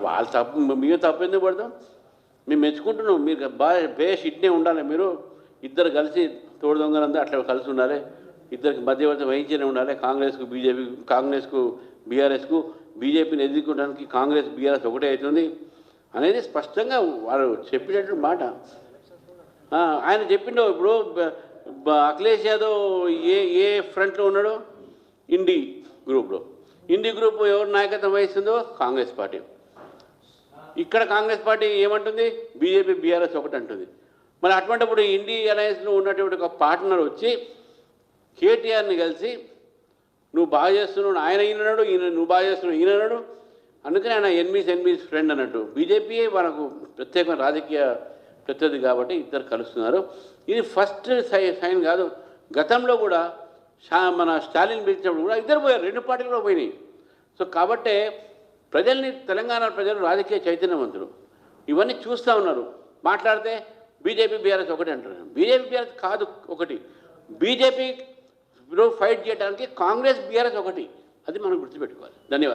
వాళ్ళు తప్పు, మేము తప్పు ఎందుకు పడతాం? మేము మెచ్చుకుంటున్నాం. మీరు బాగా బేష్ ఇట్నే ఉండాలి. మీరు ఇద్దరు కలిసి తోడు దొంగలంతా అట్లా కలిసి ఉండాలి. ఇద్దరికి మధ్యవర్తి వహించనే ఉండాలి. కాంగ్రెస్కు బీజేపీ, కాంగ్రెస్కు బీఆర్ఎస్కు, బీజేపీని ఎదుర్కోవడానికి కాంగ్రెస్ బీఆర్ఎస్ ఒకటే అవుతుంది అనేది స్పష్టంగా వారు చెప్పినట్టు మాట. ఆయన చెప్పిండు. ఇప్పుడు అఖిలేష్ యాదవ్ ఏ ఫ్రంట్లో ఉన్నాడో, ఇండి గ్రూప్లో. ఇండి గ్రూప్ ఎవరు నాయకత్వం వహిస్తుందో కాంగ్రెస్ పార్టీ. ఇక్కడ కాంగ్రెస్ పార్టీ ఏమంటుంది? బీజేపీ బీఆర్ఎస్ ఒకటి అంటుంది. మరి అటువంటిప్పుడు ఇండి అలయన్స్లో ఉన్నటువంటి ఒక పార్ట్నర్ వచ్చి కేటీఆర్ని కలిసి నువ్వు బాగా చేస్తున్నావు ఆయన ఈయనన్నాడు, ఈయన నువ్వు బాగా చేస్తున్నావు ఈయనన్నాడు. అందుకని ఆయన ఎన్మీస్ ఫ్రెండ్ అన్నట్టు. బీజేపీయే మనకు ప్రత్యేకమైన రాజకీయ ప్రత్యర్థి కాబట్టి ఇద్దరు కలుస్తున్నారు. ఇది ఫస్ట్ సైన్ కాదు. గతంలో కూడా మన స్టాలిన్ పిలిచినప్పుడు కూడా ఇద్దరు పోయారు, రెండు పార్టీలు కూడా పోయినాయి. సో కాబట్టే ప్రజల్ని, తెలంగాణ ప్రజలు రాజకీయ చైతన్యవంతులు ఇవన్నీ చూస్తూ ఉన్నారు. మాట్లాడితే బీజేపీ బీఆర్ఎస్ ఒకటి అంటున్నారు. బీజేపీ బీఆర్ఎస్ కాదు ఒకటి. బీజేపీ ఫైట్ చేయడానికి కాంగ్రెస్ బీఆర్ఎస్ ఒకటి. అది మనం గుర్తుపెట్టుకోవాలి. ధన్యవాదాలు.